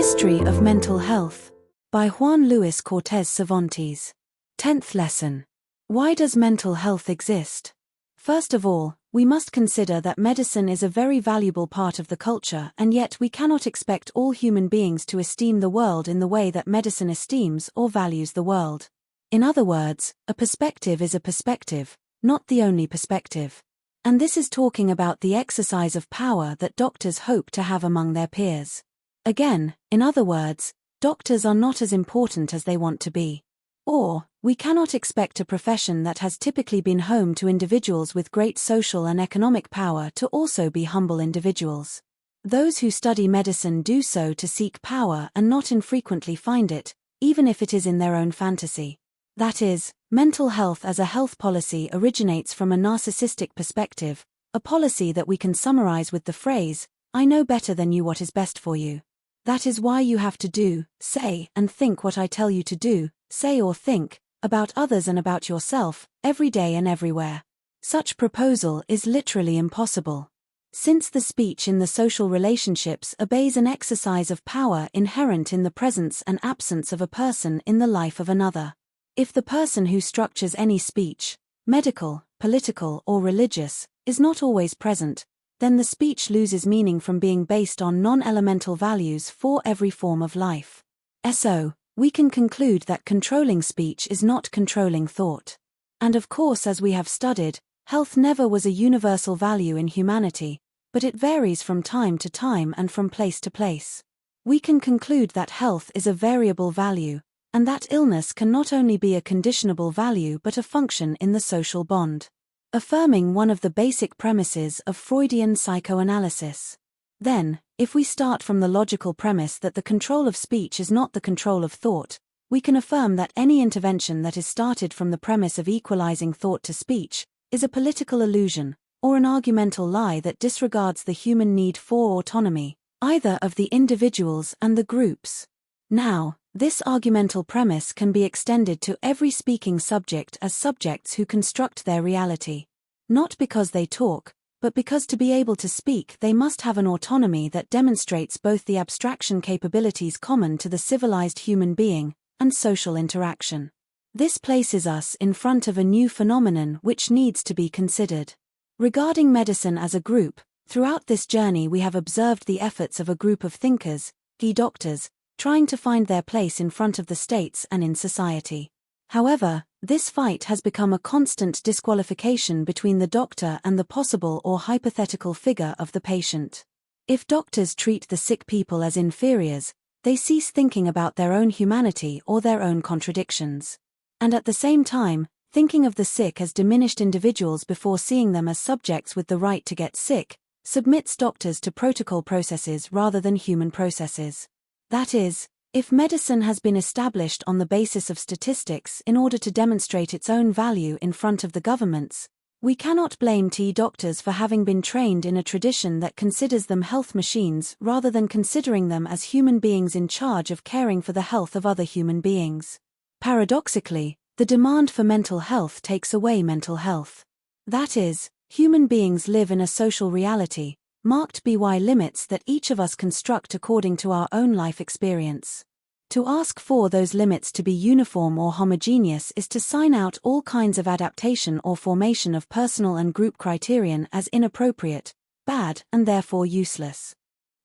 History of Mental Health by Juan Luis Cortez Cervantes. 10th lesson. Why does mental health exist? First of all, we must consider that medicine is a very valuable part of the culture, and yet we cannot expect all human beings to esteem the world in the way that medicine esteems or values the world. In other words, a perspective is a perspective, not the only perspective. And this is talking about the exercise of power that doctors hope to have among their peers. Again, in other words, doctors are not as important as they want to be. Or, we cannot expect a profession that has typically been home to individuals with great social and economic power to also be humble individuals. Those who study medicine do so to seek power and not infrequently find it, even if it is in their own fantasy. That is, mental health as a health policy originates from a narcissistic perspective, a policy that we can summarize with the phrase, "I know better than you what is best for you. That is why you have to do, say, and think what I tell you to do, say or think, about others and about yourself, every day and everywhere." Such proposal is literally impossible. Since the speech in the social relationships obeys an exercise of power inherent in the presence and absence of a person in the life of another. If the person who structures any speech, medical, political, or religious, is not always present, then the speech loses meaning from being based on non-elemental values for every form of life. So, we can conclude that controlling speech is not controlling thought. And of course, as we have studied, health never was a universal value in humanity, but it varies from time to time and from place to place. We can conclude that health is a variable value, and that illness can not only be a conditionable value but a function in the social bond, affirming one of the basic premises of Freudian psychoanalysis. Then, if we start from the logical premise that the control of speech is not the control of thought, we can affirm that any intervention that is started from the premise of equalizing thought to speech is a political illusion, or an argumental lie that disregards the human need for autonomy, either of the individuals and the groups. Now, this argumental premise can be extended to every speaking subject as subjects who construct their reality. Not because they talk, but because to be able to speak they must have an autonomy that demonstrates both the abstraction capabilities common to the civilized human being, and social interaction. This places us in front of a new phenomenon which needs to be considered. Regarding medicine as a group, throughout this journey we have observed the efforts of a group of thinkers, doctors, trying to find their place in front of the states and in society. However, this fight has become a constant disqualification between the doctor and the possible or hypothetical figure of the patient. If doctors treat the sick people as inferiors, they cease thinking about their own humanity or their own contradictions. And at the same time, thinking of the sick as diminished individuals before seeing them as subjects with the right to get sick, submits doctors to protocol processes rather than human processes. That is, if medicine has been established on the basis of statistics in order to demonstrate its own value in front of the governments, we cannot blame doctors for having been trained in a tradition that considers them health machines rather than considering them as human beings in charge of caring for the health of other human beings. Paradoxically, the demand for mental health takes away mental health. That is, human beings live in a social reality, marked by limits that each of us construct according to our own life experience. To ask for those limits to be uniform or homogeneous is to sign out all kinds of adaptation or formation of personal and group criterion as inappropriate, bad, and therefore useless.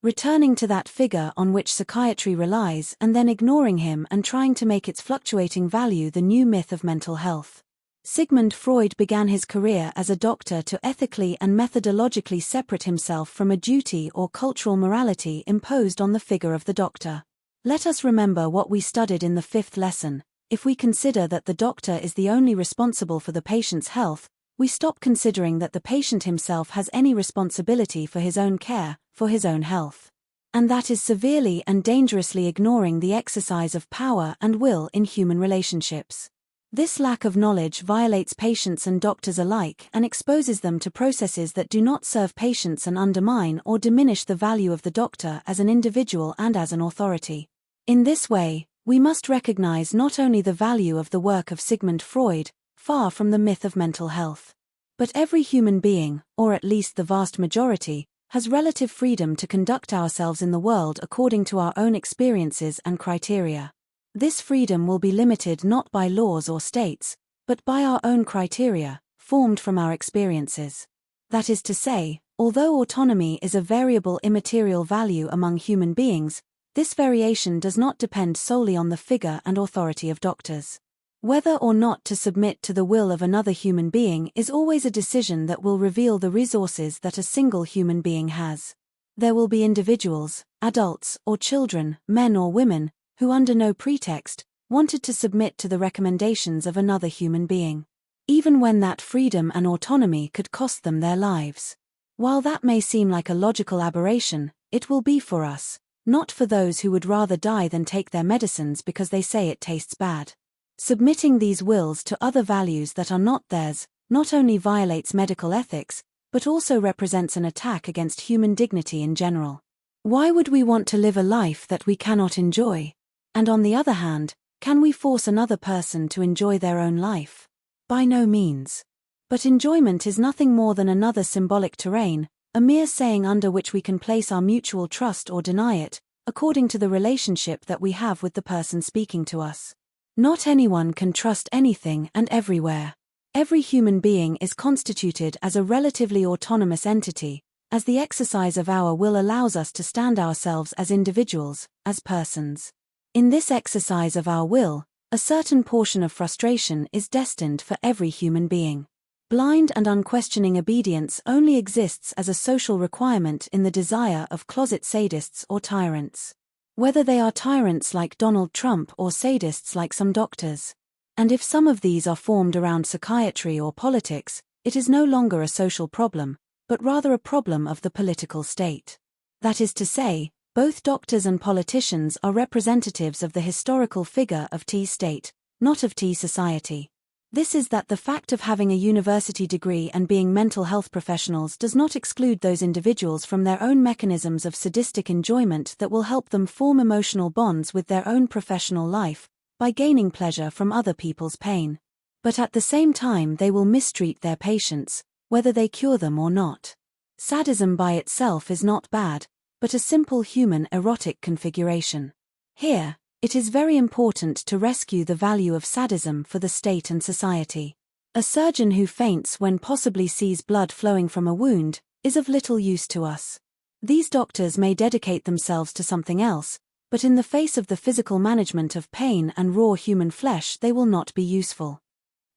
Returning to that figure on which psychiatry relies and then ignoring him and trying to make its fluctuating value the new myth of mental health. Sigmund Freud began his career as a doctor to ethically and methodologically separate himself from a duty or cultural morality imposed on the figure of the doctor. Let us remember what we studied in the 5th lesson. If we consider that the doctor is the only responsible for the patient's health, we stop considering that the patient himself has any responsibility for his own care, for his own health. And that is severely and dangerously ignoring the exercise of power and will in human relationships. This lack of knowledge violates patients and doctors alike and exposes them to processes that do not serve patients and undermine or diminish the value of the doctor as an individual and as an authority. In this way, we must recognize not only the value of the work of Sigmund Freud, far from the myth of mental health, but every human being, or at least the vast majority, has relative freedom to conduct ourselves in the world according to our own experiences and criteria. This freedom will be limited not by laws or states, but by our own criteria, formed from our experiences. That is to say, although autonomy is a variable immaterial value among human beings, this variation does not depend solely on the figure and authority of doctors. Whether or not to submit to the will of another human being is always a decision that will reveal the resources that a single human being has. There will be individuals, adults or children, men or women, who under no pretext, wanted to submit to the recommendations of another human being, even when that freedom and autonomy could cost them their lives. While that may seem like a logical aberration, it will be for us, not for those who would rather die than take their medicines because they say it tastes bad. Submitting these wills to other values that are not theirs not only violates medical ethics, but also represents an attack against human dignity in general. Why would we want to live a life that we cannot enjoy? And on the other hand, can we force another person to enjoy their own life? By no means. But enjoyment is nothing more than another symbolic terrain, a mere saying under which we can place our mutual trust or deny it, according to the relationship that we have with the person speaking to us. Not anyone can trust anything and everywhere. Every human being is constituted as a relatively autonomous entity, as the exercise of our will allows us to stand ourselves as individuals, as persons. In this exercise of our will, a certain portion of frustration is destined for every human being. Blind and unquestioning obedience only exists as a social requirement in the desire of closet sadists or tyrants. Whether they are tyrants like Donald Trump or sadists like some doctors. And if some of these are formed around psychiatry or politics, it is no longer a social problem, but rather a problem of the political state. That is to say, both doctors and politicians are representatives of the historical figure of T state, not of T society. This is that the fact of having a university degree and being mental health professionals does not exclude those individuals from their own mechanisms of sadistic enjoyment that will help them form emotional bonds with their own professional life, by gaining pleasure from other people's pain. But at the same time they will mistreat their patients, whether they cure them or not. Sadism by itself is not bad, but a simple human erotic configuration. Here, it is very important to rescue the value of sadism for the state and society. A surgeon who faints when possibly sees blood flowing from a wound is of little use to us. These doctors may dedicate themselves to something else, but in the face of the physical management of pain and raw human flesh they will not be useful.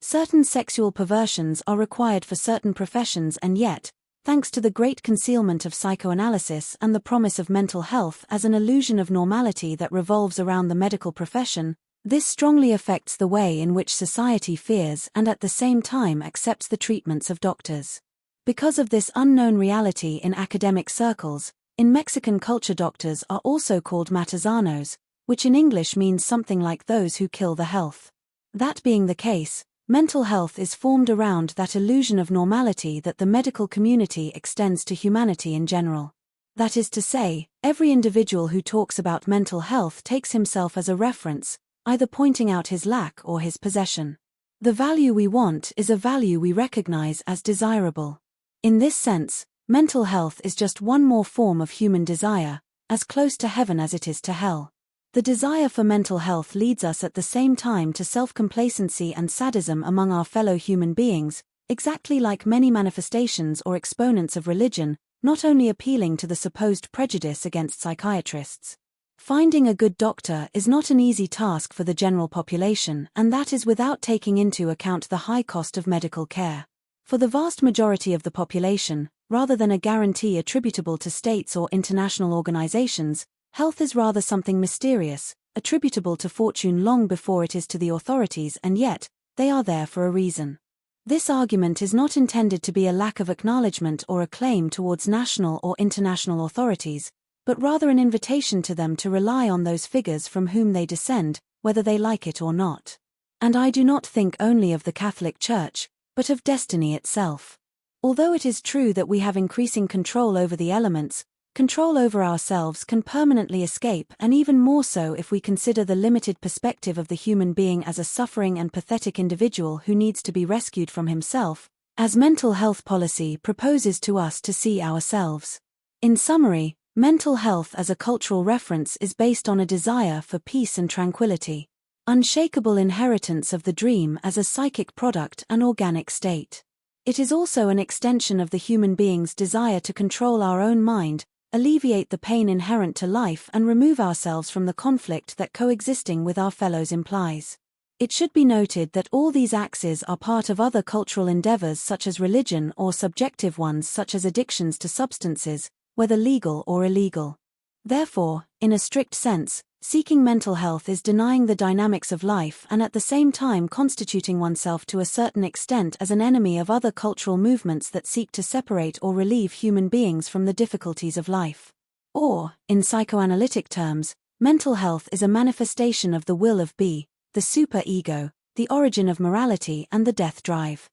Certain sexual perversions are required for certain professions, and yet, thanks to the great concealment of psychoanalysis and the promise of mental health as an illusion of normality that revolves around the medical profession, this strongly affects the way in which society fears and at the same time accepts the treatments of doctors. Because of this unknown reality in academic circles, in Mexican culture doctors are also called matasanos, which in English means something like those who kill the health. That being the case, mental health is formed around that illusion of normality that the medical community extends to humanity in general. That is to say, every individual who talks about mental health takes himself as a reference, either pointing out his lack or his possession. The value we want is a value we recognize as desirable. In this sense, mental health is just one more form of human desire, as close to heaven as it is to hell. The desire for mental health leads us at the same time to self-complacency and sadism among our fellow human beings, exactly like many manifestations or exponents of religion, not only appealing to the supposed prejudice against psychiatrists. Finding a good doctor is not an easy task for the general population, and that is without taking into account the high cost of medical care. For the vast majority of the population, rather than a guarantee attributable to states or international organizations, health is rather something mysterious, attributable to fortune long before it is to the authorities, and yet, they are there for a reason. This argument is not intended to be a lack of acknowledgement or a claim towards national or international authorities, but rather an invitation to them to rely on those figures from whom they descend, whether they like it or not. And I do not think only of the Catholic Church, but of destiny itself. Although it is true that we have increasing control over the elements, control over ourselves can permanently escape, and even more so if we consider the limited perspective of the human being as a suffering and pathetic individual who needs to be rescued from himself, as mental health policy proposes to us to see ourselves. In summary, mental health as a cultural reference is based on a desire for peace and tranquility, unshakable inheritance of the dream as a psychic product and organic state. It is also an extension of the human being's desire to control our own mind, alleviate the pain inherent to life, and remove ourselves from the conflict that coexisting with our fellows implies. It should be noted that all these axes are part of other cultural endeavors such as religion or subjective ones such as addictions to substances, whether legal or illegal. Therefore, in a strict sense, seeking mental health is denying the dynamics of life and at the same time constituting oneself to a certain extent as an enemy of other cultural movements that seek to separate or relieve human beings from the difficulties of life. Or, in psychoanalytic terms, mental health is a manifestation of the will of be, the super-ego, the origin of morality and the death drive.